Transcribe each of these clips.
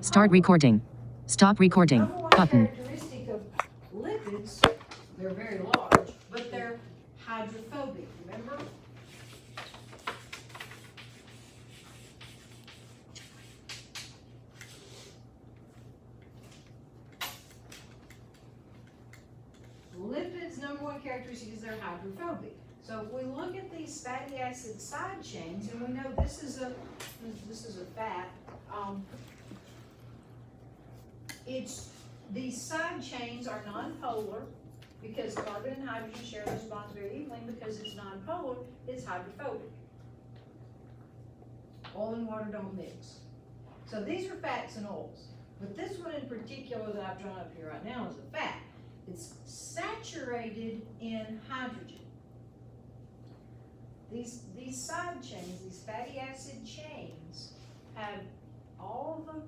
Start recording. Stop recording. Number one Button. characteristic of lipids, they're very large, but they're hydrophobic, remember? Lipids, number one characteristic is they're hydrophobic. So if we look at these fatty acid side chains, and we know this is a fat, these side chains are nonpolar because carbon and hydrogen share those bonds very evenly. Because it's nonpolar, it's hydrophobic. Oil and water don't mix. So these are fats and oils. But this one in particular that I've drawn up here right now is a fat. It's saturated in hydrogen. These side chains, these fatty acid chains, have all the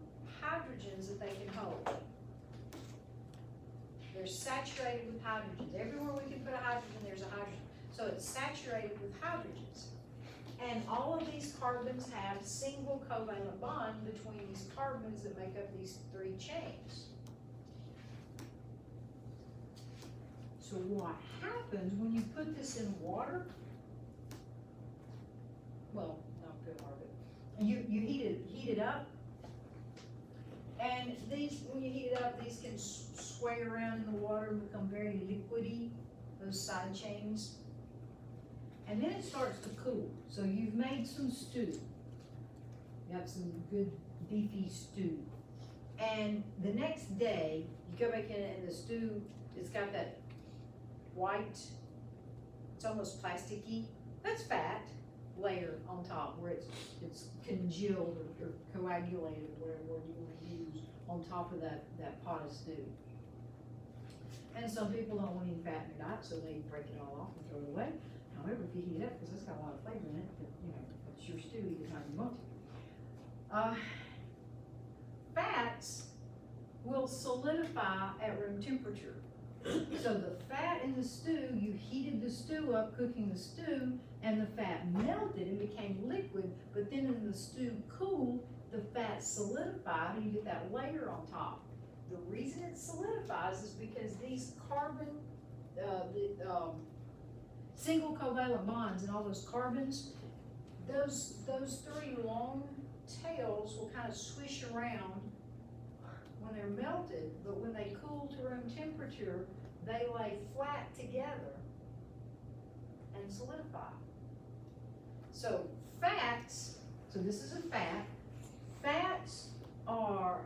hydrogens that they can hold. They're saturated with hydrogens. Everywhere we can put a hydrogen, there's a hydrogen. So it's saturated with hydrogens. And all of these carbons have single covalent bond between these carbons that make up these three chains. So what happens when you put this in water? Well, not good water, but you heat it up. And these, when you heat it up, these can sway around in the water and become very liquidy, those side chains. And then it starts to cool. So you've made some stew. You have some good beefy stew. And the next day, you go back in and the stew, it's got that white, it's almost plasticky, that's fat layer on top where it's congealed or coagulated, whatever word you want to use, on top of that pot of stew. And some people don't want any fat in their diet, so they break it all off and throw it away. However, if you heat it up, because it's got a lot of flavor in it, it's your stew, eat it how you want to. Fats will solidify at room temperature. So the fat in the stew, you heated the stew up, cooking the stew, and the fat melted and became liquid, but then when the stew cooled, the fat solidified and you get that layer on top. The reason it solidifies is because these carbon, single covalent bonds and all those carbons, those three long tails will kind of swish around when they're melted, but when they cool to room temperature, they lay flat together and solidify. So fats, so this is a fat. Fats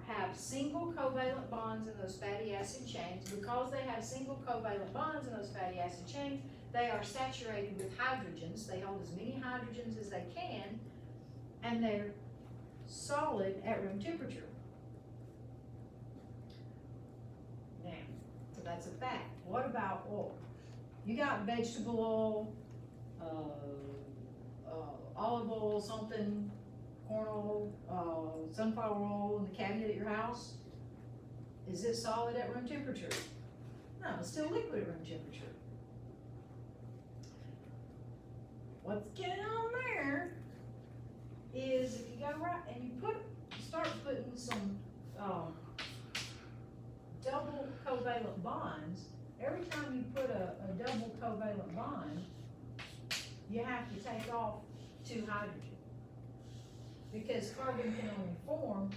have single covalent bonds in those fatty acid chains. Because they have single covalent bonds in those fatty acid chains, they are saturated with hydrogens. They hold as many hydrogens as they can, and they're solid at room temperature. Now, so that's a fat. What about oil? You got vegetable oil, olive oil, something, corn oil, sunflower oil in the cabinet at your house. Is it solid at room temperature? No, it's still liquid at room temperature. What's going on there is if you go right and you start putting some double covalent bonds, every time you put a double covalent bond, you have to take off 2 hydrogen. Because carbon can only form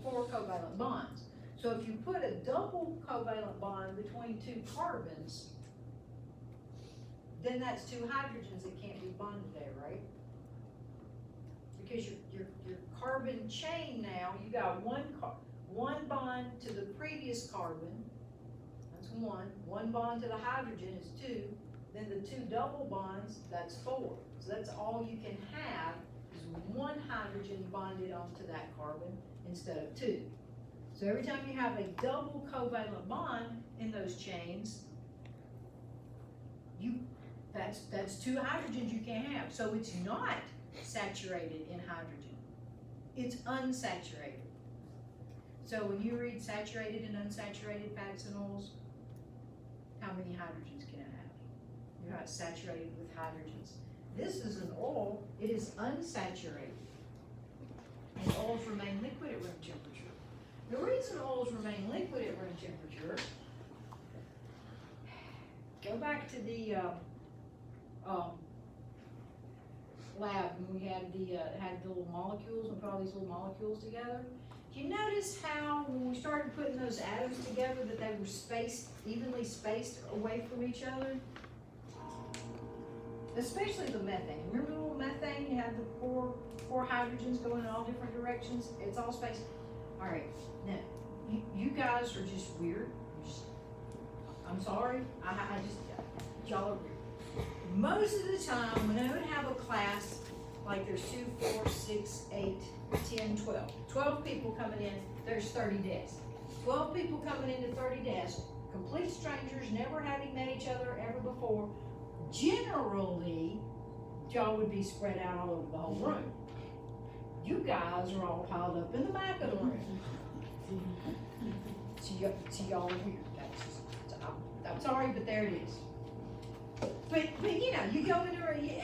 four covalent bonds. So if you put a double covalent bond between 2 carbons, then that's 2 hydrogens that can't be bonded there, right? Because your carbon chain now, you got one bond to the previous carbon, that's 1. One bond to the hydrogen is 2. Then the 2 double bonds, that's 4. So that's all you can have is 1 hydrogen bonded onto that carbon instead of 2. So every time you have a double covalent bond in those chains, that's 2 hydrogens you can't have. So it's not saturated in hydrogen. It's unsaturated. So when you read saturated and unsaturated fats and oils, how many hydrogens can it have? You're not saturated with hydrogens. This is an oil, it is unsaturated. And oils remain liquid at room temperature. The reason oils remain liquid at room temperature, go back to the lab when we had the little molecules and put all these little molecules together. Do you notice how when we started putting those atoms together that they were spaced, evenly spaced away from each other? Especially the methane. Remember the little methane? You have the four hydrogens going in all different directions. It's all spaced. All right, now you guys are just weird. I'm sorry. I just y'all are weird. Most of the time, when I would have a class like there's 2, 4, 6, 8, 10, 12. 12 people coming in. There's 30 desks. 12 people coming into 30 desks. Complete strangers, never having met each other ever before. Generally, y'all would be spread out all over the whole room. You guys are all piled up in the back of the room. So y'all are weird. I'm sorry, but there it is. But you know, you go into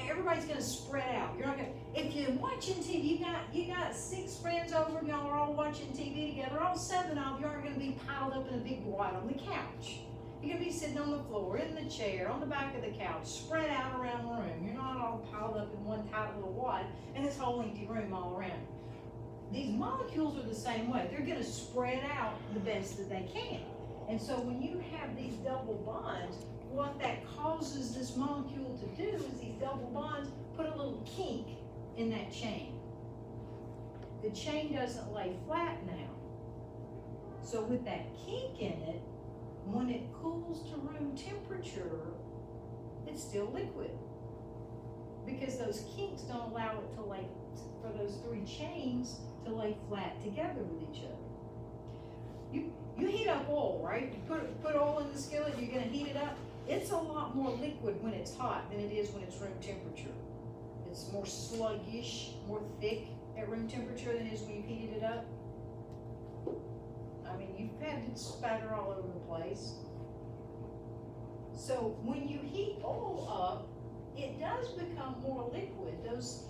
everybody's gonna spread out. You're not gonna. If you're watching TV, you got 6 friends over, and y'all are all watching TV together. All 7 of you aren't gonna be piled up in a big wad on the couch. You're gonna be sitting on the floor, in the chair, on the back of the couch, spread out around the room. You're not all piled up in one tight little wad and this whole empty room all around. These molecules are the same way. They're gonna spread out the best that they can. And so when you have these double bonds, what that causes this molecule to do is these double bonds put a little kink in that chain. The chain doesn't lay flat now. So with that kink in it, when it cools to room temperature, it's still liquid. Because those kinks don't allow it to lay, for those 3 chains to lay flat together with each other. You heat up oil, right? You put oil in the skillet, you're gonna heat it up. It's a lot more liquid when it's hot than it is when it's room temperature. It's more sluggish, more thick at room temperature than it is when you've heated it up. I mean, you've had it spatter all over the place. So when you heat oil up, it does become more liquid. Those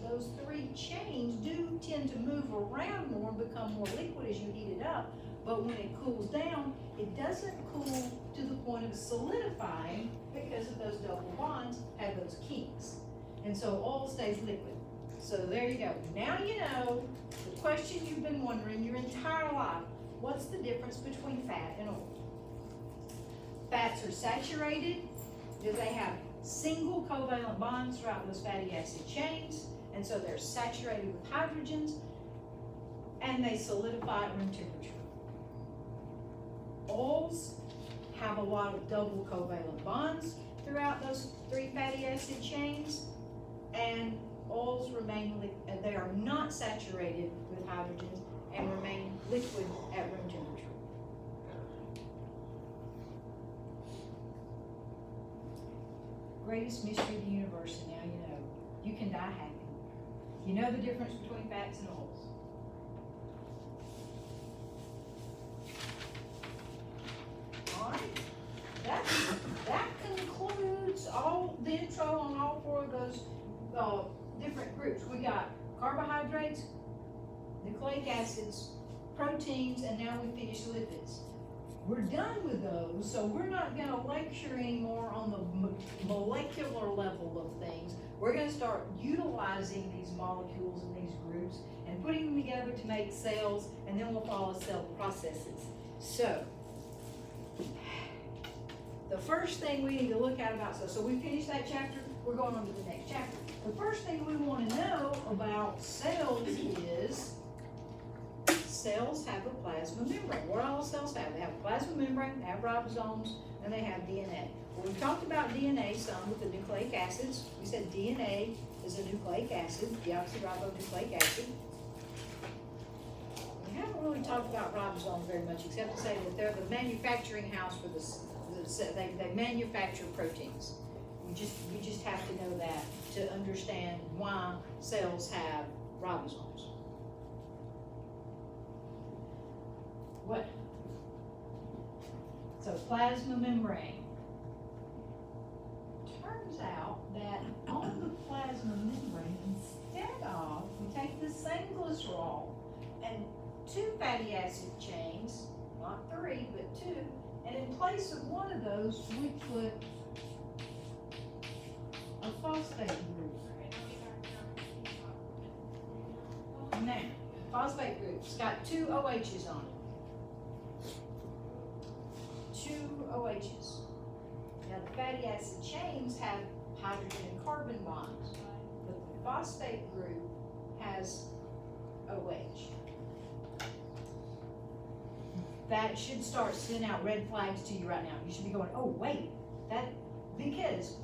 3 chains do tend to move around more and become more liquid as you heat it up. But when it cools down, it doesn't cool to the point of solidifying because of those double bonds have those kinks. And so oil stays liquid. So there you go. Now you know the question you've been wondering your entire life. What's the difference between fat and oil? Fats are saturated because they have single covalent bonds throughout those fatty acid chains, and so they're saturated with hydrogens, and they solidify at room temperature. Oils have a lot of double covalent bonds throughout those 3 fatty acid chains, and oils remain they are not saturated with hydrogens and remain liquid at room temperature. Greatest mystery of the universe, and now you know. You can die happy. You know the difference between fats and oils. All right. That concludes all the intro on all 4 of those different groups. We got carbohydrates, nucleic acids, proteins, and now we finish lipids. We're done with those, so we're not going to lecture anymore on the molecular level of things. We're going to start utilizing these molecules and these groups and putting them together to make cells, and then we'll follow cell processes. So, the first thing we need to look at about cells, so we finished that chapter, we're going on to the next chapter. The first thing we want to know about cells is cells have a plasma membrane. What all cells have? They have a plasma membrane, they have ribosomes, and they have DNA. Well, we talked about DNA some with the nucleic acids. We said DNA is a nucleic acid, deoxyribonucleic acid. We haven't really talked about ribosomes very much, except to say that they're the manufacturing house for they manufacture proteins. You just have to know that to understand why cells have ribosomes. What? So plasma membrane. Turn turns out that on the plasma membrane, instead of, we take the same glycerol and 2 fatty acid chains, not 3, but 2, and in place of one of those, we put a phosphate group. Now, phosphate group's got 2 OHs on it. 2 OHs. Now, the fatty acid chains have hydrogen and carbon bonds, but the phosphate group has OH. That should start sending out red flags to you right now. You should be going, oh, wait, because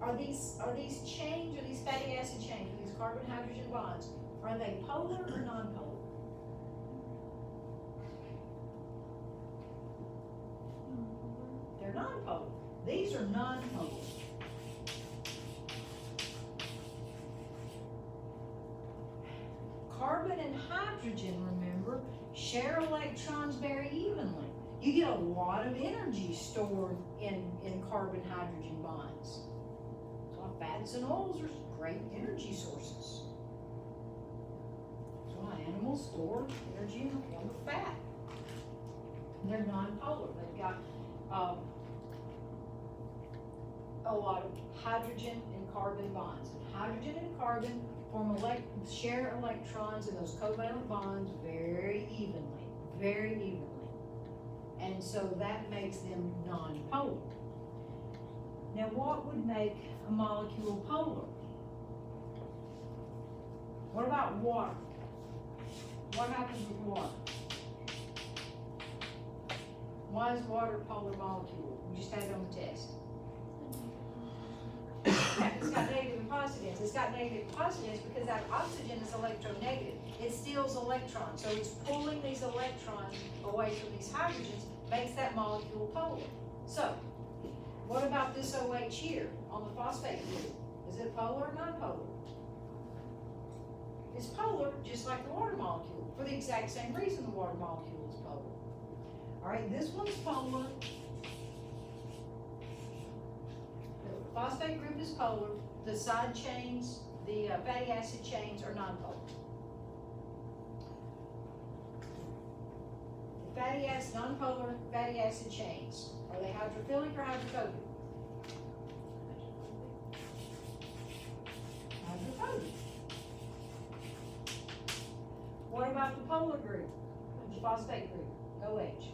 are these chains, are these fatty acid chains, are these carbon hydrogen bonds, are they polar or non-polar? They're non-polar. These are non-polar. Carbon and hydrogen, remember, share electrons very evenly. You get a lot of energy stored in carbon-hydrogen bonds. So fats and oils are great energy sources. So animals store energy in the form of fat. They're non-polar. They've got a lot of hydrogen and carbon bonds. And hydrogen and carbon share electrons in those covalent bonds very evenly. And so that makes them non-polar. Now, what would make a molecule polar? What about water? What happens with water? Why is water a polar molecule? We just had it on the test. It's got negative and positives. It's got negative and positives because that oxygen is electronegative. It steals electrons. So it's pulling these electrons away from these hydrogens, makes that molecule polar. So, what about this OH here on the phosphate group? Is it polar or non-polar? It's polar, just like the water molecule, for the exact same reason the water molecule is polar. All right, this one's polar. The phosphate group is polar. The side chains, the fatty acid chains are non-polar. The fatty acid, non-polar fatty acid chains, are they hydrophilic or hydrophobic? Hydrophobic. What about the polar group, the phosphate group, OH?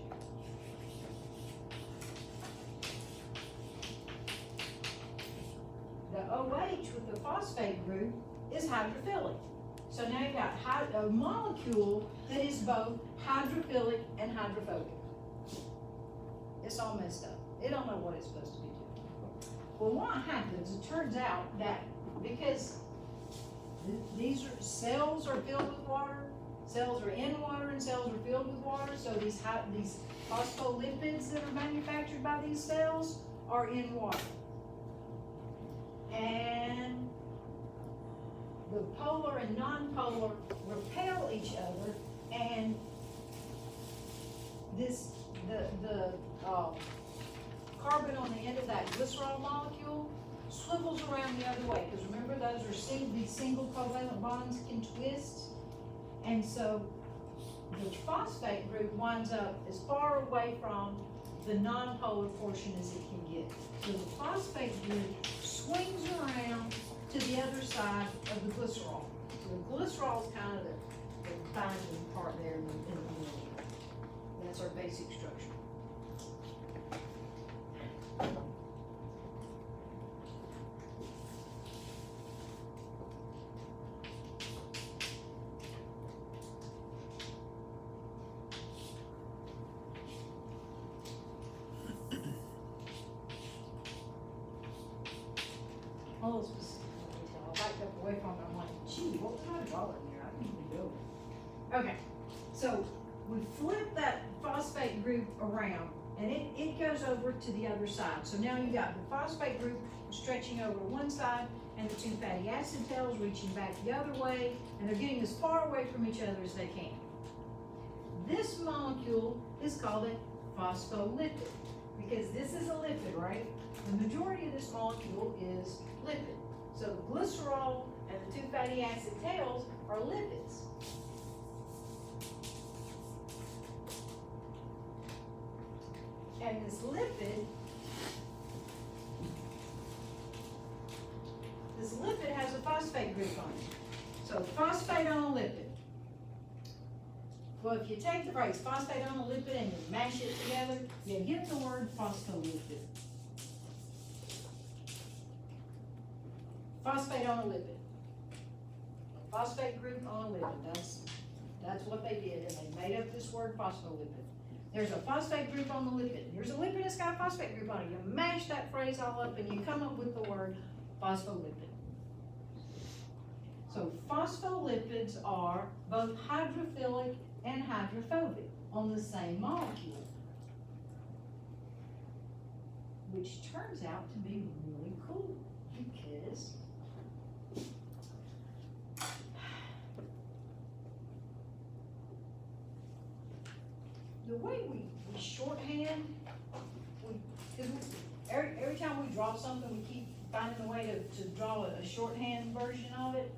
The OH with the phosphate group is hydrophilic. So now you've got a molecule that is both hydrophilic and hydrophobic. It's all messed up. It don't know what it's supposed to be doing. Well, what happens, it turns out that because these cells are filled with water, cells are in water and cells are filled with water, so these phospholipids that are manufactured by these cells are in water. And the polar and non-polar repel each other, and the carbon on the end of that glycerol molecule swivels around the other way, because remember those are these single covalent bonds can twist, and so the phosphate group winds up as far away from the non-polar portion as it can get. So the phosphate group swings around to the other side of the glycerol. So the glycerol is kind of the binding part there in the middle. That's our basic structure. All those specific detail. I backed up away from it. I'm like, gee, what was I drawing there? I didn't even know. Okay, so we flip that phosphate group around, and it goes over to the other side. So now you've got the phosphate group stretching over to one side, and the 2 fatty acid tails reaching back the other way, and they're getting as far away from each other as they can. This molecule is called a phospholipid, because this is a lipid, right? the majority of this molecule is lipid. So the glycerol and the two fatty acid tails are lipids. And this lipid has a phosphate group on it. So phosphate on a lipid. Well, if you take the phrase phosphate on a lipid and you mash it together, you get the word phospholipid. Phosphate on a lipid. A phosphate group on a lipid. That's what they did, and they made up this word phospholipid. There's a phosphate group on the lipid. Here's a lipid that's got a phosphate group on it. You mash that phrase all up and you come up with the word phospholipid. So phospholipids are both hydrophilic and hydrophobic on the same molecule, which turns out to be really cool because the way we shorthand, every time we draw something, we keep finding a way to draw a shorthand version of it.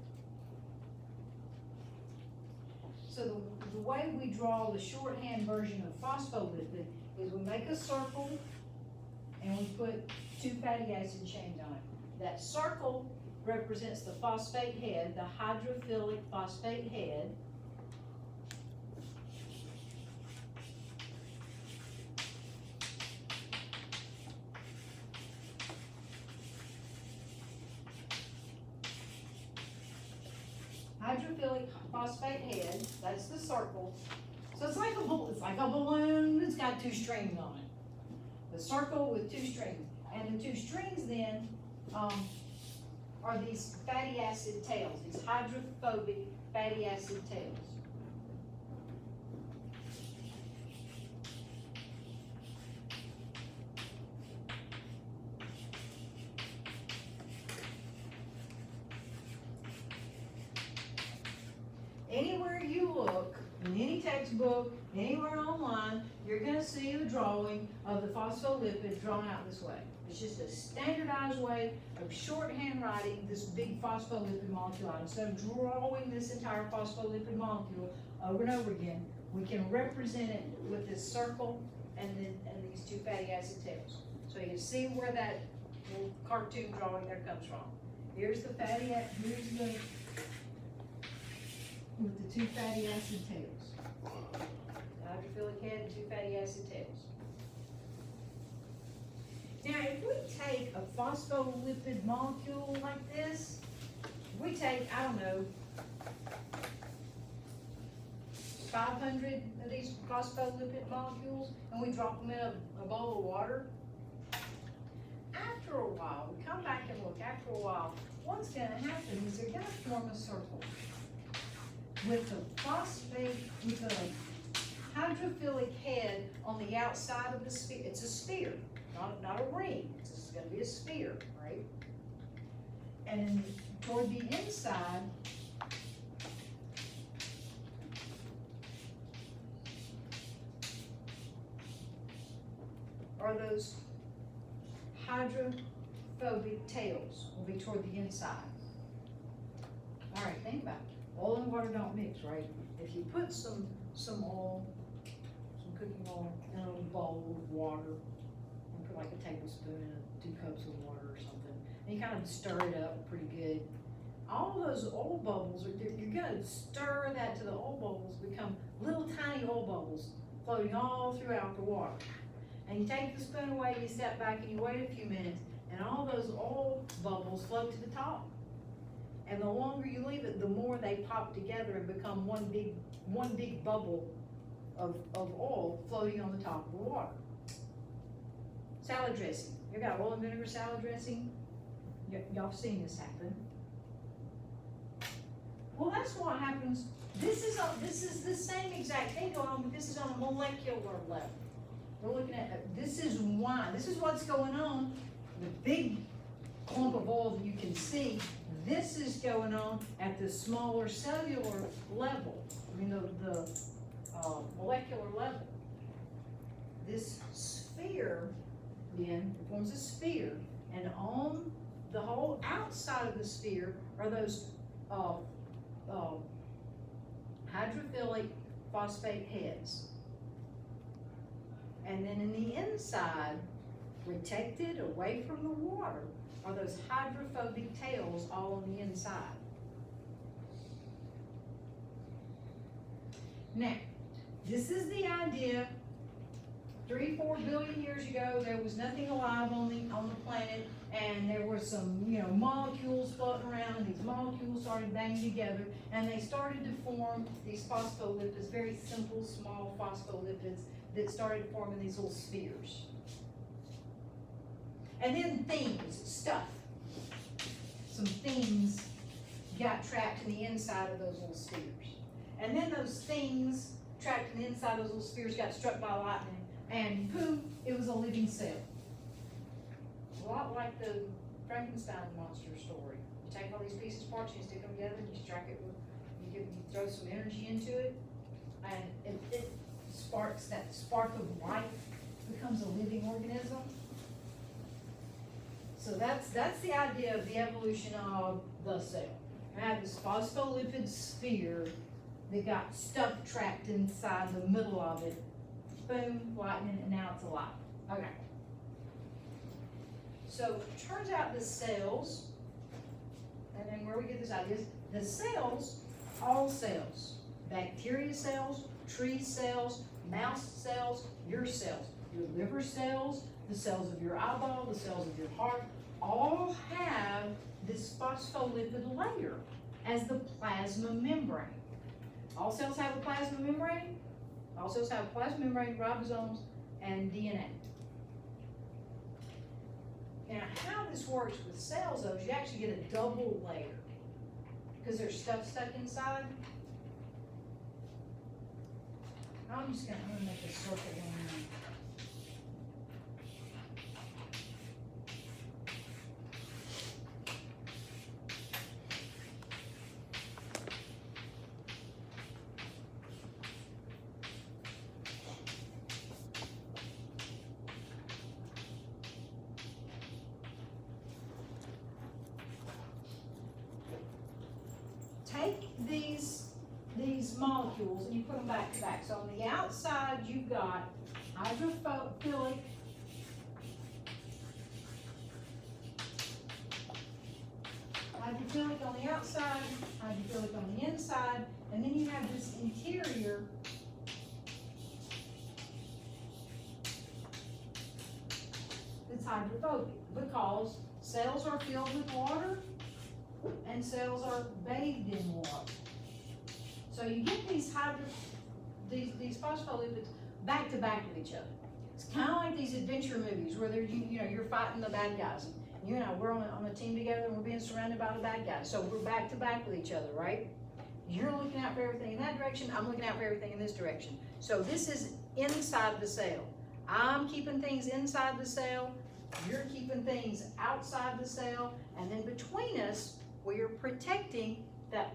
So the way we draw the shorthand version of phospholipid is we make a circle and we put two fatty acid chains on it. That circle represents the phosphate head, the hydrophilic phosphate head. Hydrophilic phosphate head, that's the circle. So it's like a balloon that's got two strings on it. The circle with two strings. And the two strings then are these fatty acid tails, these hydrophobic fatty acid tails. Anywhere you look, in any textbook, anywhere online, you're going to see a drawing of the phospholipid drawn out this way. It's just a standardized way of shorthand writing this big phospholipid molecule out. Instead of drawing this entire phospholipid molecule over and over again, we can represent it with this circle and these two fatty acid tails. So you can see where that little cartoon drawing there comes from. Here's the fatty acid, here's the with the two fatty acid tails. Hydrophilic head and two fatty acid tails. Now, if we take a phospholipid molecule like this, we take, I don't know, 500 of these phospholipid molecules, and we drop them in a bowl of water. After a while, we come back and look, after a while, what's going to happen is they're going to form a circle. With the hydrophilic head on the outside of the sphere. It's a sphere, not a ring. It's going to be a sphere, right? And toward the inside, are those hydrophobic tails, will be toward the inside. All right, think about it. Oil and water don't mix, right? If you put some oil, some cooking oil in a little bowl of water, and put like a tablespoon and 2 cups of water or something, and you kind of stir it up pretty good, all those oil bubbles, you're gonna stir that to the oil bubbles become little tiny oil bubbles floating all throughout the water. And you take the spoon away, you step back and you wait a few minutes, and all those oil bubbles float to the top. And the longer you leave it, the more they pop together and become one big bubble of oil floating on the top of the water. Salad dressing. You got oil and vinegar salad dressing? Y'all seen this happen. Well, that's what happens. This is the same exact thing going on, but this is on a molecular level. We're looking at, this is what's going on. The big clump of oil that you can see, this is going on at the smaller cellular level. I mean, the molecular level. This sphere then it forms a sphere, and on the whole outside of the sphere are those hydrophilic phosphate heads. And then in the inside, protected away from the water, are those hydrophobic tails all on the inside. Now, this is the idea. 3-4 billion years ago, there was nothing alive on the planet, and there were some, molecules floating around, and these molecules started banging together, and they started to form these phospholipids, very simple, small phospholipids that started forming these little spheres. And then stuff, some things got trapped in the inside of those little spheres. And then those things trapped in the inside of those little spheres got struck by lightning, and boom, it was a living cell. A lot like the Frankenstein monster story. You take all these pieces, parts, and you stick them together, and you strike it with, you throw some energy into it, and it sparks, that spark of life becomes a living organism. So that's the idea of the evolution of the cell. I have this phospholipid sphere that got stuff trapped inside the middle of it. Boom, lightning, and now it's alive. Okay. So it turns out the cells, and then where we get this idea is the cells, all cells, bacteria cells, tree cells, mouse cells, your liver cells, the cells of your eyeball, the cells of your heart, all have this phospholipid layer as the plasma membrane. All cells have a plasma membrane. All cells have a plasma membrane, ribosomes, and DNA. Now, how this works with cells, though, is you actually get a double layer because there's stuff stuck inside. I'm gonna make a circle on there. Take these molecules and you put them back to back. So on the outside, you've got hydrophilic on the outside, hydrophilic on the inside, and then you have this interior that's hydrophobic because cells are filled with water and cells are bathed in water. So you get these phospholipids back to back with each other. It's kind of like these adventure movies where you're fighting the bad guys. And, we're on a team together and we're being surrounded by the bad guys. So we're back to back with each other, right? You're looking out for everything in that direction. I'm looking out for everything in this direction. So this is inside the cell. I'm keeping things inside the cell. You're keeping things outside the cell. And then between us, we are protecting that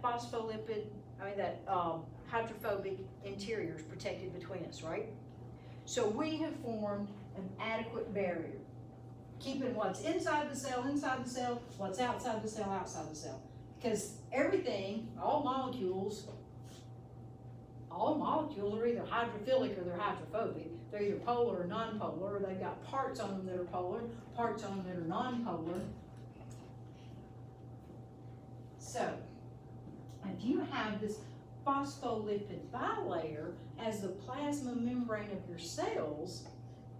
hydrophobic interior is protected between us, right? So we have formed an adequate barrier, keeping what's inside the cell, what's outside the cell, outside the cell. Because everything, all molecules are either hydrophilic or they're hydrophobic. They're either polar or non-polar, or they've got parts on them that are polar, parts on them that are non-polar. So, if you have this phospholipid bilayer as the plasma membrane of your cells,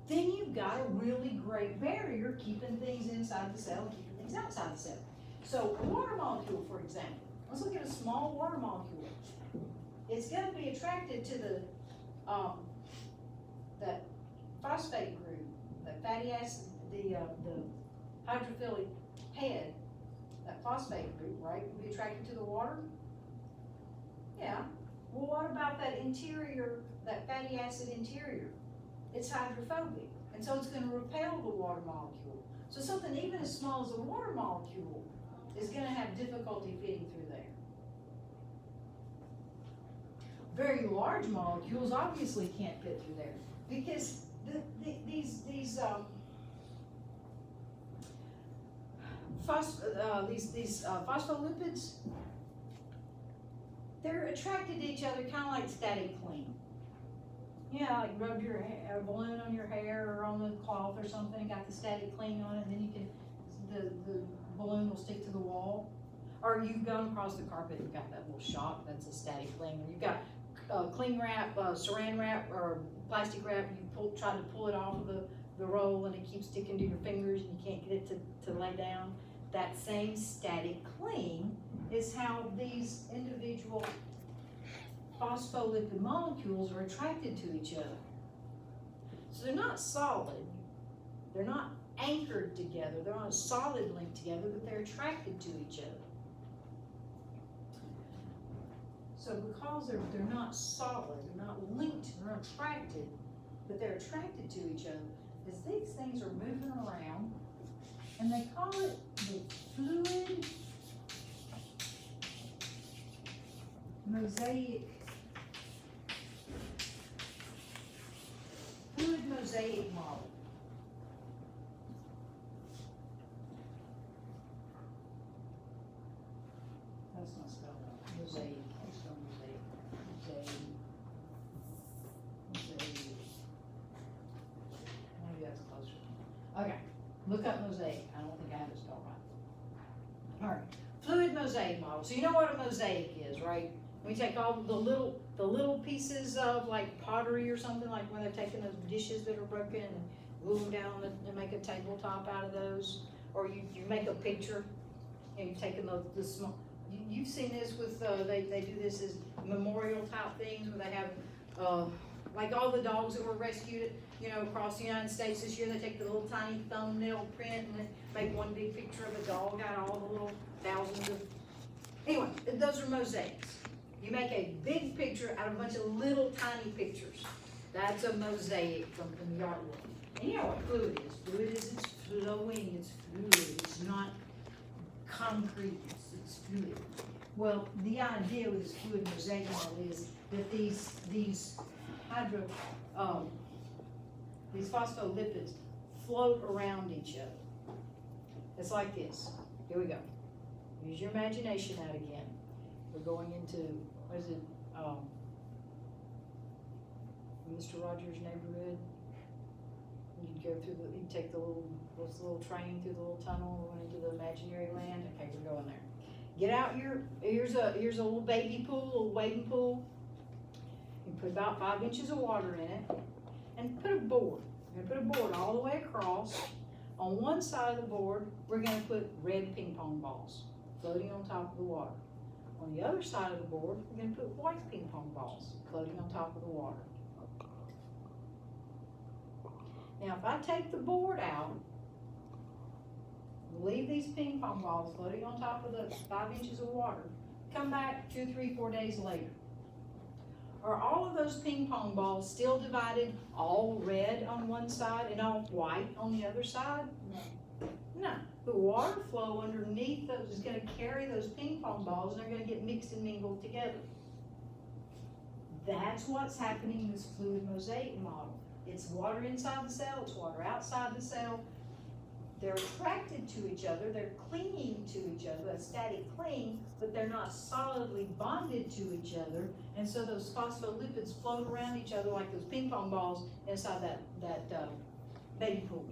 then you've got a really great barrier keeping things inside the cell and keeping things outside the cell. So a water molecule, for example, let's look at a small water molecule. It's going to be attracted to that phosphate group, the fatty acid, the hydrophilic head, that phosphate group, right? Will be attracted to the water? Yeah. Well, what about that interior, that fatty acid interior? It's hydrophobic, and so it's going to repel the water molecule. So something even as small as a water molecule is going to have difficulty fitting through there. Very large molecules obviously can't fit through there because these these phospholipids, they're attracted to each other kind of like static cling. Yeah, like rub a balloon on your hair or on the cloth or something, and got the static cling on it, and then you can, the balloon will stick to the wall. Or you've gone across the carpet and got that little shock, that's a static cling. Or you've got cling wrap, saran wrap, or plastic wrap, you try to pull it off of the roll and it keeps sticking to your fingers and you can't get it to lay down. That same static cling is how these individual phospholipid molecules are attracted to each other. So they're not solid, they're not anchored together, they're on a solid link together, but they're attracted to each other. So because they're not solid, they're not linked, they're not attracted, but they're attracted to each other, is these things are moving around, and they call it the fluid mosaic model. That's not spelled out. Mosaic. Let's go mosaic. Mosaic. Maybe that's closer. Okay. Look up mosaic. I don't think I have it spelled right. All right. Fluid mosaic model. So you know what a mosaic is, right? We take all the little pieces of like pottery or something, like when they're taking those dishes that are broken and glue them down and make a tabletop out of those. Or you make a picture, and you've taken the small, you've seen this with, they do this as memorial type things where they have, like all the dogs that were rescued, across the United States this year, they take the little tiny thumbnail print and then make one big picture of a dog out of all the little thousands of, anyway, those are mosaics. You make a big picture out of a bunch of little tiny pictures. That's a mosaic from the art world. And you know what fluid is? Fluid is, it's flowing, it's fluid, it's not concrete, it's fluid. Well, the idea with this fluid mosaic model is that these phospholipids float around each other. It's like this. Here we go. Use your imagination out again. We're going into, what is it, Mr. Rogers' Neighborhood. You go through you take the little train through the little tunnel, going into the imaginary land. Okay, we're going there. Get out here's a little baby pool, a little wading pool. You put about 5 inches of water in it, and put a board. We're gonna put a board all the way across. On one side of the board, we're gonna put red ping pong balls floating on top of the water. On the other side of the board, we're going to put white ping pong balls floating on top of the water. Now, if I take the board out, leave these ping pong balls floating on top of the 5 inches of water, come back 2, 3, 4 days later, are all of those ping pong balls still divided all red on one side and all white on the other side? No. The water flow underneath those is going to carry those ping pong balls, and they're going to get mixed and mingled together. That's what's happening in this fluid mosaic model. It's water inside the cell, it's water outside the cell. They're attracted to each other, they're clinging to each other, a static cling, but they're not solidly bonded to each other, and so those phospholipids float around each other like those ping pong balls inside that baby pool.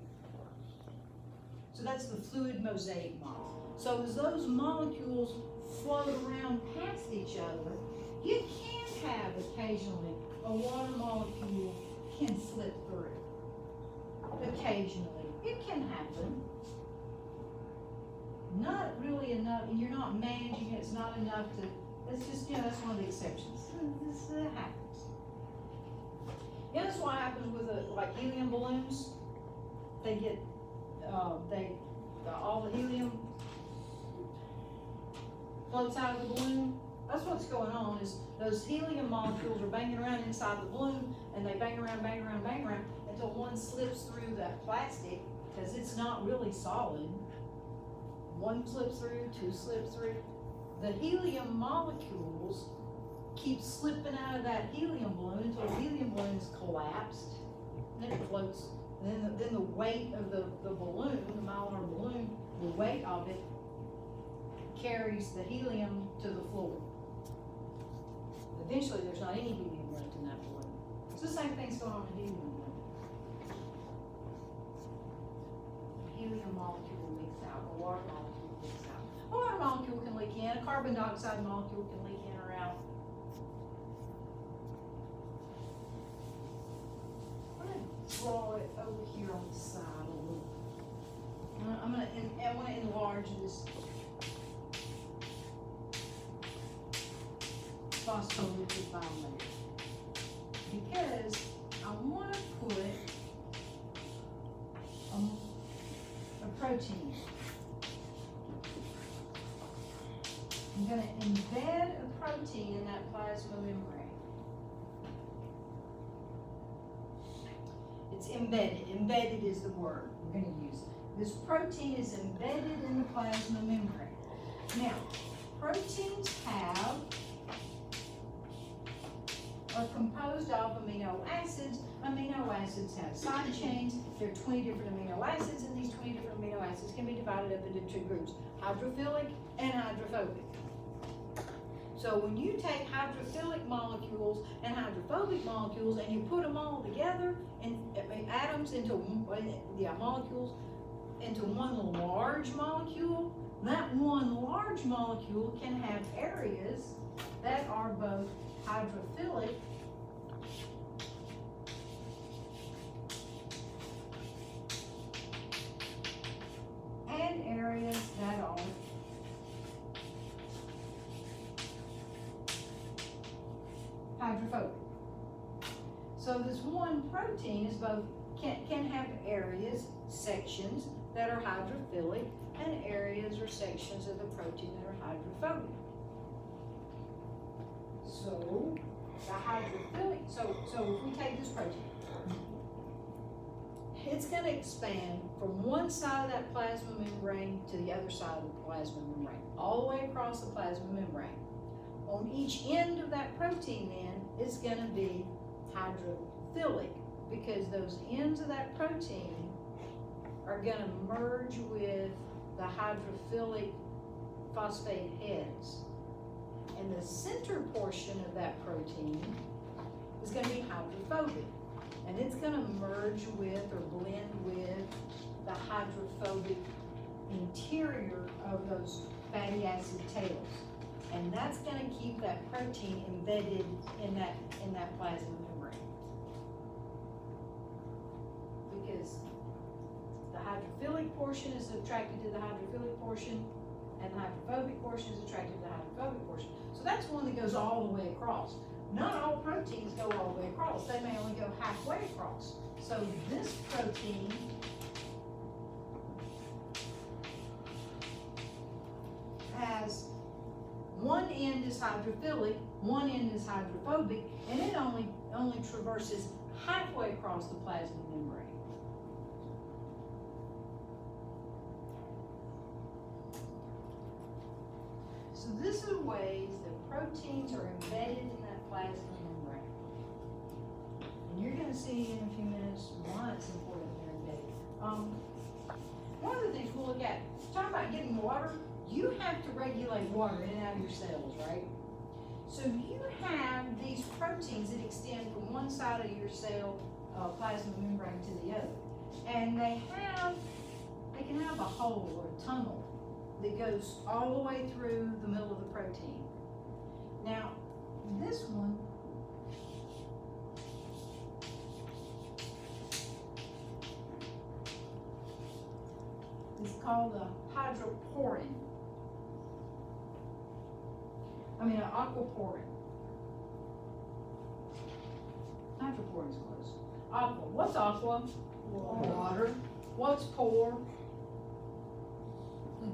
So that's the fluid mosaic model. So as those molecules float around past each other, you can have occasionally a water molecule can slip through. Occasionally. It can happen. Not really enough, and you're not managing it, it's not enough to, that's just, that's one of the exceptions. This happens. That's what happens with like helium balloons. They get all the helium floats out of the balloon. That's what's going on, is those helium molecules are banging around inside the balloon, and they bang around until one slips through that plastic, because it's not really solid. One slips through, two slips through. The helium molecules keep slipping out of that helium balloon until the helium balloon is collapsed, and then it floats. And then the weight of the balloon, the Mylar balloon, the weight of it carries the helium to the floor. Eventually, there's not any helium left in that balloon. It's the same thing's going on in helium balloon. Helium molecule leaks out, a water molecule leaks out. A water molecule can leak in, a carbon dioxide molecule can leak in or out. I'm going to draw it over here on the side a little. I want to enlarge this phospholipid bilayer because I want to put a protein. I'm going to embed a protein in that plasma membrane. It's embedded. Embedded is the word we're going to use. This protein is embedded in the plasma membrane. Now, proteins are composed of amino acids. Amino acids have side chains. There are 20 different amino acids, and these 20 different amino acids can be divided up into two groups, hydrophilic and hydrophobic. So when you take hydrophilic molecules and hydrophobic molecules and you put them all together, and atoms into molecules into one large molecule, that one large molecule can have areas that are both hydrophilic and areas that are hydrophobic. So this one protein is both can have areas, sections that are hydrophilic, and areas or sections of the protein that are hydrophobic. So the hydrophilic, so if we take this protein, it's going to expand from one side of that plasma membrane to the other side of the plasma membrane, all the way across the plasma membrane. On each end of that protein then, it's going to be hydrophilic, because those ends of that protein are going to merge with the hydrophilic phosphate heads. And the center portion of that protein is going to be hydrophobic. And it's going to merge with or blend with the hydrophobic interior of those fatty acid tails. And that's going to keep that protein embedded in that plasma membrane. Because the hydrophilic portion is attracted to the hydrophilic portion, and the hydrophobic portion is attracted to the hydrophobic portion. So that's one that goes all the way across. Not all proteins go all the way across. They may only go halfway across. So this protein has one end is hydrophilic, one end is hydrophobic, and it only traverses halfway across the plasma membrane. So these are ways that proteins are embedded in that plasma membrane. And you're going to see in a few minutes why it's important they're embedded. One of the things we'll look at, talking about getting water, you have to regulate water in and out of your cells, right? So you have these proteins that extend from one side of your cell plasma membrane to the other. And they can have a hole or a tunnel that goes all the way through the middle of the protein. Now, this one is called a hydroporin. An aquaporin. Hydroporin's close. Aqua. What's aqua? Water. What's pore?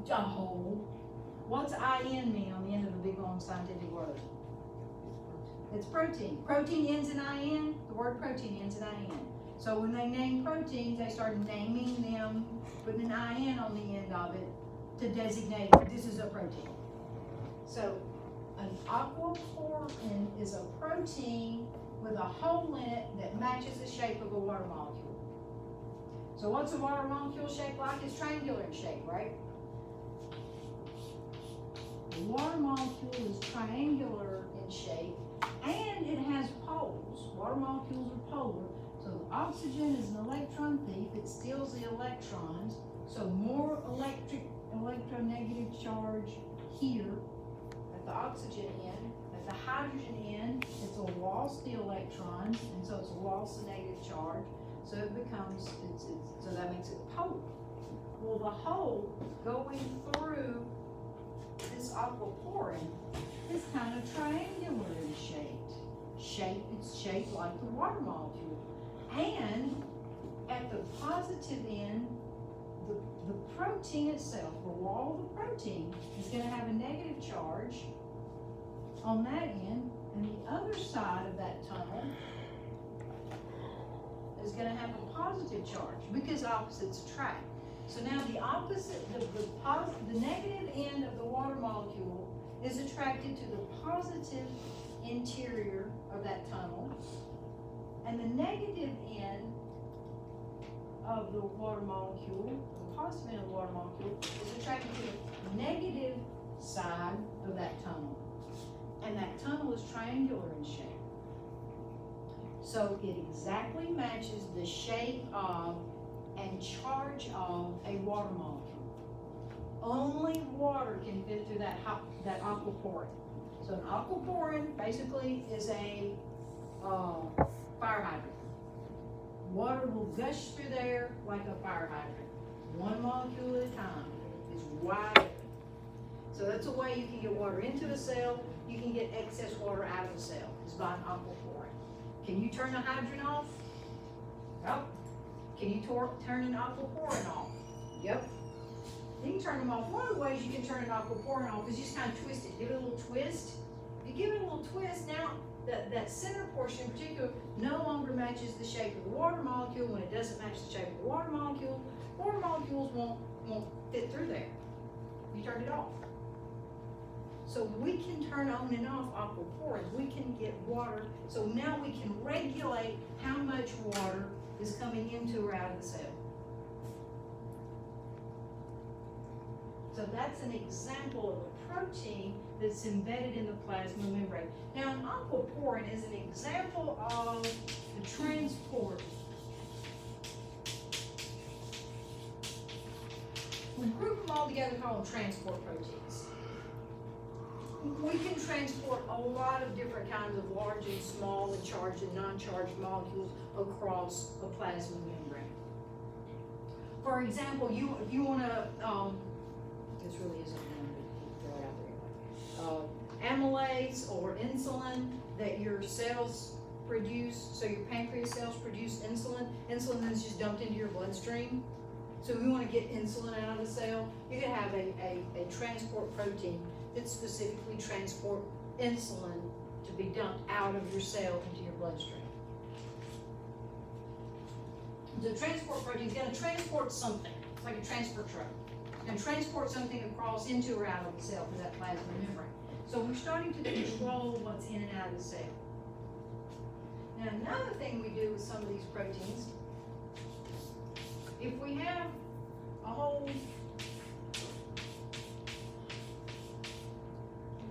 A hole. What's IN mean on the end of a big long scientific word? It's protein. Protein ends in IN. The word protein ends in IN. So when they name proteins, they started naming them, putting an IN on the end of it to designate this is a protein. So an aquaporin is a protein with a hole in it that matches the shape of a water molecule. So what's a water molecule shaped like? It's triangular in shape, right? The water molecule is triangular in shape, and it has poles. Water molecules are polar. So oxygen is an electron thief. It steals the electrons. So more electronegative charge here at the oxygen end. At the hydrogen end, it's a lost the electrons, and so it's a lost the negative charge. So it becomes, so that makes it polar. Well, the hole going through this aquaporin is kind of triangular in shape. It's shaped like the water molecule. And at the positive end, the protein itself, the wall of the protein, is going to have a negative charge on that end, and the other side of that tunnel is going to have a positive charge because opposites attract. So now the opposite, the negative end of the water molecule is attracted to the positive interior of that tunnel, and the negative end of the water molecule, the positive end of the water molecule, is attracted to the negative side of that tunnel. And that tunnel is triangular in shape. So it exactly matches the shape of and charge of a water molecule. Only water can fit through that aquaporin. So an aquaporin basically is a fire hydrant. Water will gush through there like a fire hydrant. One molecule at a time. It's wide open. So that's a way you can get water into a cell. You can get excess water out of the cell, is by an aquaporin. Can you turn the hydrogen off? Nope. Can you turn an aquaporin off? Yep. You can turn them off. One of the ways you can turn an aquaporin off is just kind of twist it. Give it a little twist. If you give it a little twist, now that center portion in particular no longer matches the shape of the water molecule. When it doesn't match the shape of the water molecules won't fit through there. You turned it off. So we can turn on and off aquaporins. We can get water. So now we can regulate how much water is coming into or out of the cell. So that's an example of a protein that's embedded in the plasma membrane. Now, an aquaporin is an example of the transport. We group them all together and call them transport proteins. We can transport a lot of different kinds of large and small and charged and non-charged molecules across a plasma membrane. For example, if you want to, this really isn't one, but throw it out there anyway. Amylase or insulin that your cells produce, so your pancreas cells produce insulin. Insulin is just dumped into your bloodstream. So if we want to get insulin out of the cell, you can have a transport protein that specifically transport insulin to be dumped out of your cell into your bloodstream. The transport protein is going to transport something. It's like a transport truck. It's going to transport something across into or out of the cell through that plasma membrane. So we're starting to control what's in and out of the cell. Now another thing we do with some of these proteins, if we have a whole, we've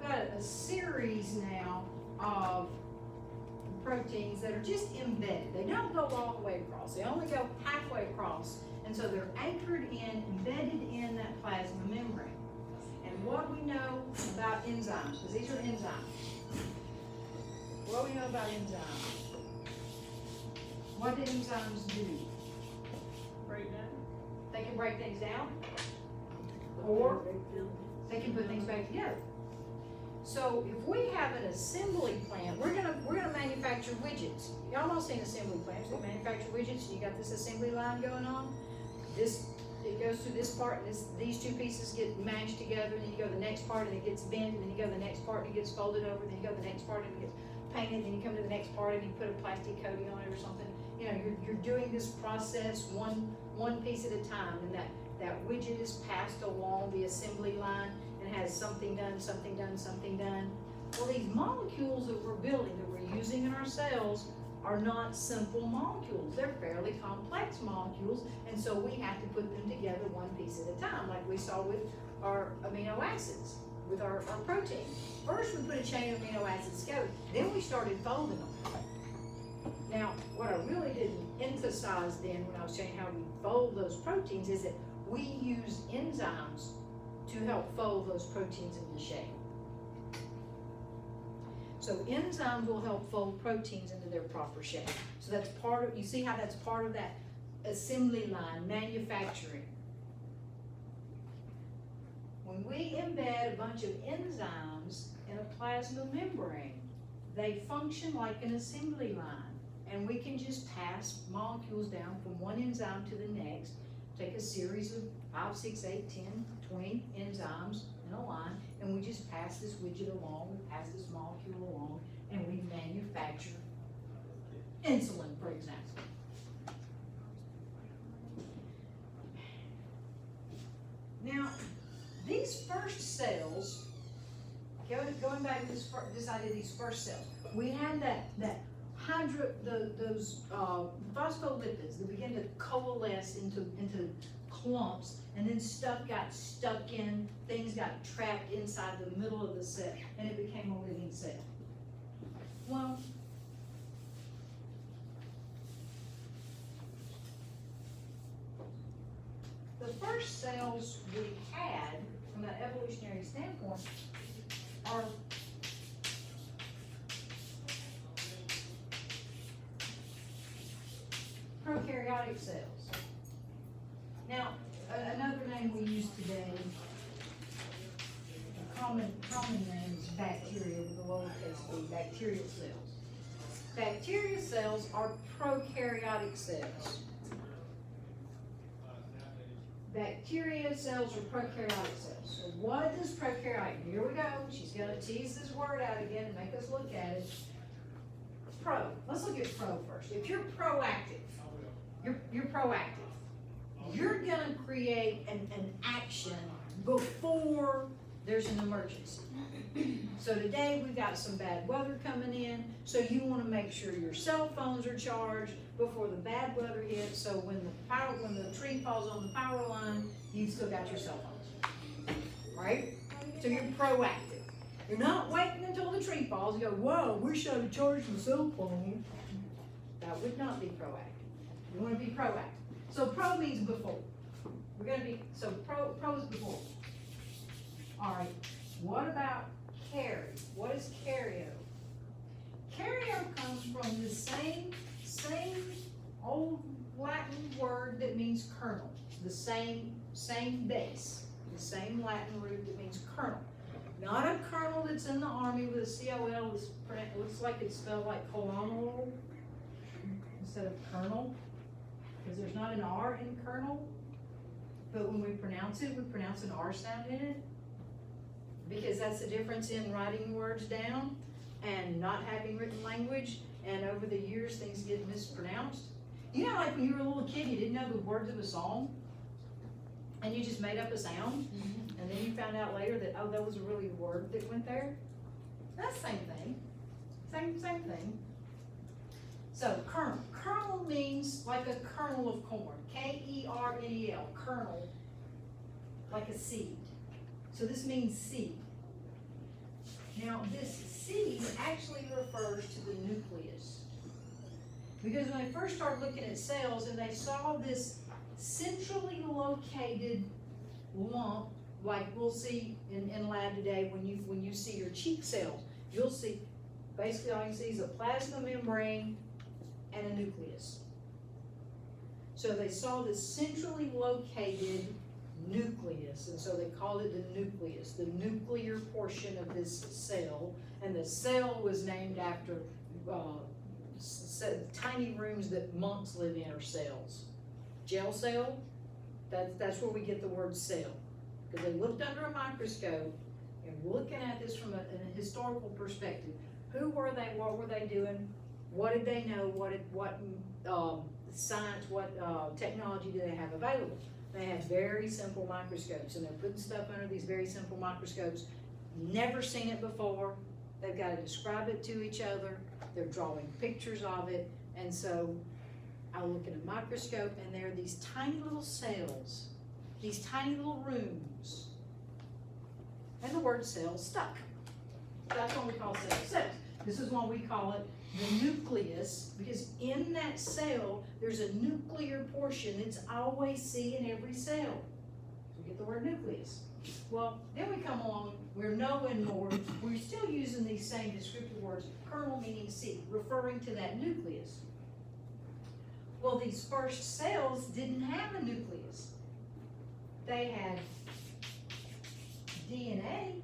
got a series now of proteins that are just embedded. They don't go all the way across. They only go halfway across. And so they're anchored in, embedded in that plasma membrane. And what we know about enzymes, because these are enzymes. What do we know about enzymes? What do enzymes do? Break down. They can break things down, or they can put things back together. So if we have an assembly plant, we're gonna manufacture widgets. Y'all all seen assembly plants? We manufacture widgets, and you got this assembly line going on. It goes through this part, and these two pieces get mashed together, and then you go to the next part, and it gets bent, and then you go to the next part, and it gets folded over, and then you go to the next part, and it gets painted, and then you come to the next part, and you put a plastic coating on it or something. You know, you're doing this process one piece at a time, and that widget is passed along the assembly line and has something done, something done, something done. Well, these molecules that we're building, that we're using in our cells, are not simple molecules. They're fairly complex molecules, and so we have to put them together one piece at a time, like we saw with our amino acids. with our protein. First, we put a chain of amino acids together, then we started folding them. Now, what I really didn't emphasize then when I was showing how we fold those proteins is that we use enzymes to help fold those proteins into shape. So enzymes will help fold proteins into their proper shape. So that's part of, you see how that's part of that assembly line, manufacturing. When we embed a bunch of enzymes in a plasma membrane, they function like an assembly line. And we can just pass molecules down from one enzyme to the next, take a series of 5, 6, 8, 10, 20 enzymes in a line, and we just pass this widget along, we pass this molecule along, and we manufacture insulin, for example. Now, these first cells, going back to this idea of these first cells, we had those phospholipids that begin to coalesce into clumps, and then stuff got stuck in, things got trapped inside the middle of the cell, and it became a living cell. Well, the first cells we had, from an evolutionary standpoint, are prokaryotic cells. Now, another name we use today, a common name is bacteria with a lowercase b, bacterial cells. Bacterial cells are prokaryotic cells. Bacteria cells are prokaryotic cells. So what is prokaryotic? Here we go. She's going to tease this word out again and make us look at it. Pro. Let's look at pro first. If you're proactive, you're proactive. You're going to create an action before there's an emergency. So today we've got some bad weather coming in, so you want to make sure your cell phones are charged before the bad weather hits, so when the tree falls on the power line, you've still got your cell phones, right? So you're proactive. You're not waiting until the tree falls and go, whoa, wish I'd have charged my cell phone. That would not be proactive. You want to be proactive. So pro means before. We're going to be, so pro is before. All right, what about carry? What is caryo? Caryo comes from the same old Latin word that means kernel. The same base, the same Latin root that means kernel. Not a kernel that's in the army with a C-O-L, looks like it's spelled like colonel instead of kernel, because there's not an R in kernel, but when we pronounce it, we pronounce an R sound in it, because that's the difference in writing words down and not having written language, and over the years things get mispronounced. You know, like when you were a little kid, you didn't know the words of a song, and you just made up a sound, and then you found out later that, oh, that was a really word that went there? That's the same thing. Same thing. So, kernel. Kernel means like a kernel of corn. K-E-R-N-E-L, kernel, like a seed. So this means seed. Now, this seed actually refers to the nucleus. Because when they first started looking at cells and they saw this centrally located lump, like we'll see in lab today when you see your cheek cells, you'll see, basically all you see is a plasma membrane and a nucleus. So they saw this centrally located nucleus, and so they called it the nucleus, the nuclear portion of this cell, and the cell was named after tiny rooms that monks live in are cells. Gel cell, that's where we get the word cell, because they looked under a microscope and looking at this from a historical perspective. Who were they? What were they doing? What did they know? What science, what technology do they have available? They have very simple microscopes, and they're putting stuff under these very simple microscopes. Never seen it before. They've got to describe it to each other. They're drawing pictures of it. And so I look at a microscope, and there are these tiny little cells, these tiny little rooms and the word cell stuck. That's what we call cells. This is why we call it the nucleus, because in that cell, there's a nuclear portion that's always seen in every cell. So we get the word nucleus. Well, then we come along, we're knowing more, we're still using these same descriptive words, kernel meaning seed, referring to that nucleus. Well, these first cells didn't have a nucleus. They had DNA.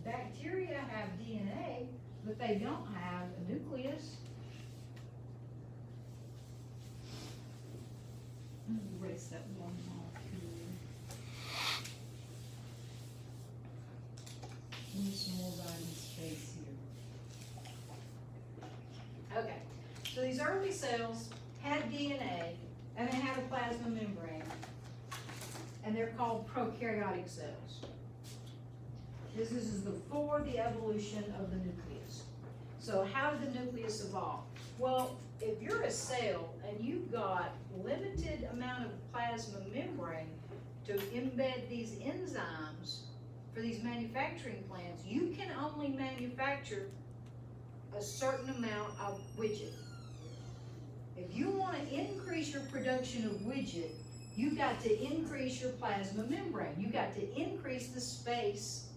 Bacteria have DNA, but they don't have a nucleus. Let me erase that one off here. Need some more writing space here. Okay, so these early cells had DNA and they had a plasma membrane, and they're called prokaryotic cells. This is before the evolution of the nucleus. So how did the nucleus evolve? Well, if you're a cell and you've got limited amount of plasma membrane to embed these enzymes for these manufacturing plants, you can only manufacture a certain amount of widget. If you want to increase your production of widget, you've got to increase your plasma membrane. You've got to increase the space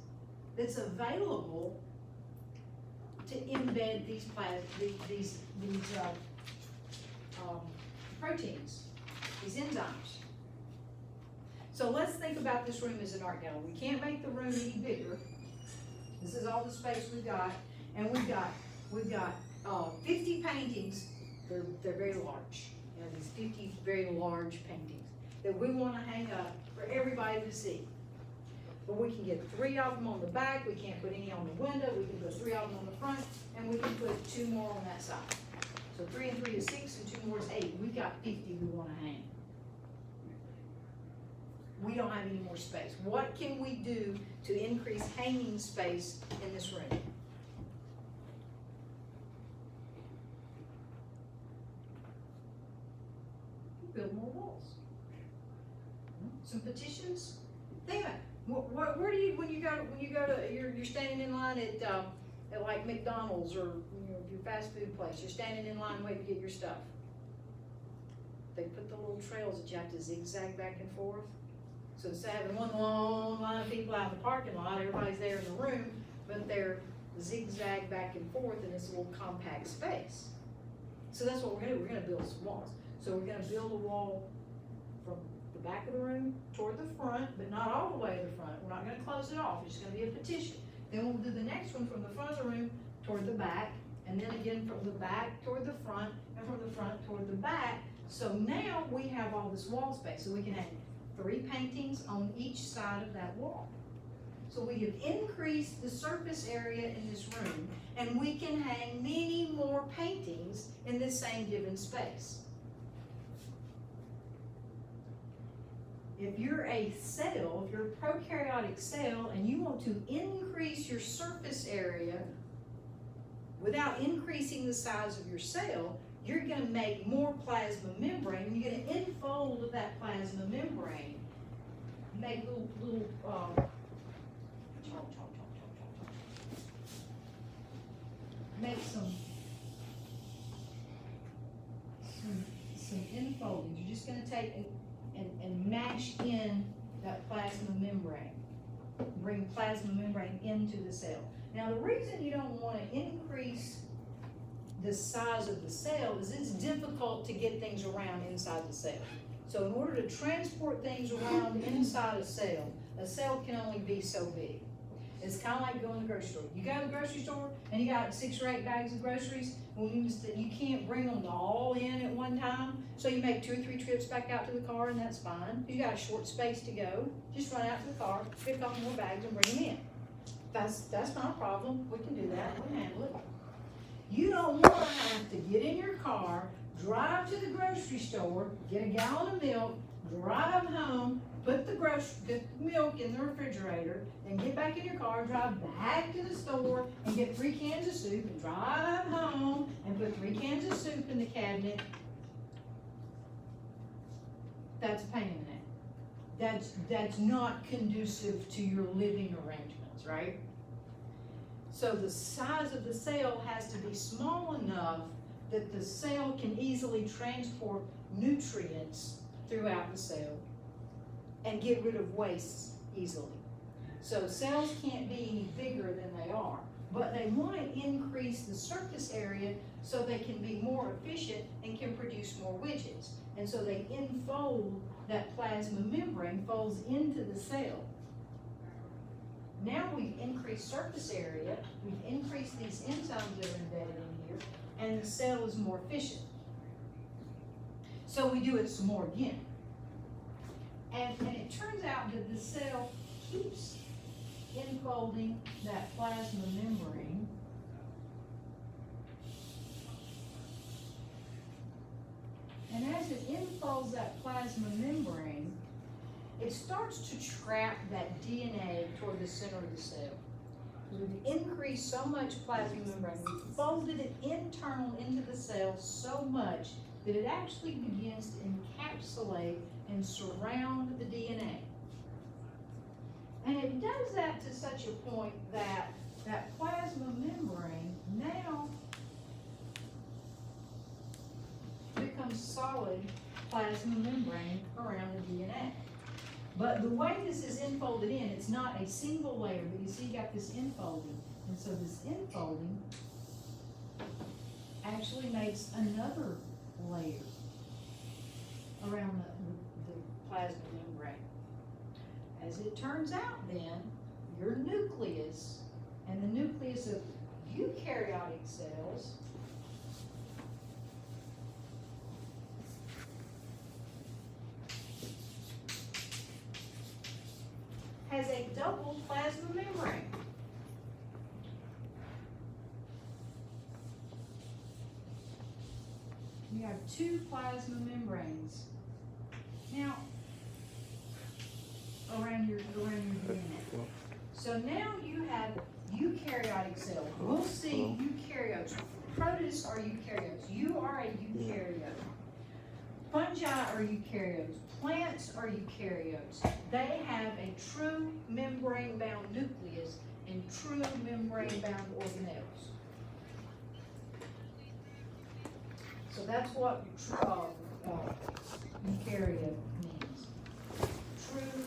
that's available to embed these proteins, these enzymes. So let's think about this room as an art gallery. We can't make the room any bigger. This is all the space we've got, and we've got 50 paintings. They're very large. You know, these 50 very large paintings that we want to hang up for everybody to see. But we can get 3 of them on the back, we can't put any on the window, we can put 3 of them on the front, and we can put 2 more on that side. So 3 and 3 is 6, and 2 more is 8. We've got 50 we want to hang. We don't have any more space. What can we do to increase hanging space in this room? Build more walls. Some petitions. Think about it. Where do you when you go to you're standing in line at like McDonald's or your fast food place, you're standing in line waiting to get your stuff. They put the little trails that you have to zigzag back and forth. So instead of having one long line of people out in the parking lot, everybody's there in the room, but they're zigzag back and forth in this little compact space. So that's what we're gonna do. We're gonna build some walls. So we're gonna build a wall from the back of the room toward the front, but not all the way to the front. We're not gonna close it off. It's just gonna be a petition. Then we'll do the next one from the front of the room toward the back, and then again from the back toward the front, and from the front toward the back. So now we have all this wall space, so we can hang 3 paintings on each side of that wall. So we have increased the surface area in this room, and we can hang many more paintings in this same given space. If you're a cell, if you're a prokaryotic cell, and you want to increase your surface area without increasing the size of your cell, you're going to make more plasma membrane, and you're going to enfold that plasma membrane, make little make some enfoldings. You're just going to take and mash in that plasma membrane, bring plasma membrane into the cell. Now the reason you don't want to increase the size of the cell is it's difficult to get things around inside the cell. So in order to transport things around inside a cell can only be so big. It's kind of like going to the grocery store. You go to the grocery store and you got 6 or 8 bags of groceries. Well, you can't bring them all in at one time. So you make 2 or 3 trips back out to the car, and that's fine. You got a short space to go. Just run out to the car, pick up more bags, and bring them in. That's not a problem. We can do that. We can handle it. You don't want to have to get in your car, drive to the grocery store, get a gallon of milk, drive home, put the milk in the refrigerator, and get back in your car, drive back to the store, and get 3 cans of soup, and drive home, and put 3 cans of soup in the cabinet. That's a pain in the neck. that's not conducive to your living arrangements, right? So the size of the cell has to be small enough that the cell can easily transport nutrients throughout the cell and get rid of waste easily. So cells can't be any bigger than they are, but they want to increase the surface area so they can be more efficient and can produce more widgets. And so they enfold, that plasma membrane folds into the cell. Now we've increased surface area, we've increased these enzymes that are embedded in here, and the cell is more efficient. So we do it some more again. And it turns out that the cell keeps enfolding that plasma membrane. And as it enfolds that plasma membrane, it starts to trap that DNA toward the center of the cell. We've increased so much plasma membrane, we've folded it internal into the cell so much that it actually begins to encapsulate and surround the DNA. And it does that to such a point that that plasma membrane now becomes solid plasma membrane around the DNA. But the way this is enfolded in, it's not a single layer, but you see you got this enfolding. And so this enfolding actually makes another layer around the plasma membrane. As it turns out then, your nucleus and the nucleus of eukaryotic cells has a double plasma membrane. You have two plasma membranes. Now, around your DNA. So now you have eukaryotic cells. We'll see eukaryotes. Protists are eukaryotes. You are a eukaryote. Fungi are eukaryotes. Plants are eukaryotes. They have a true membrane-bound nucleus and true membrane-bound organelles. So that's what eukaryote means. True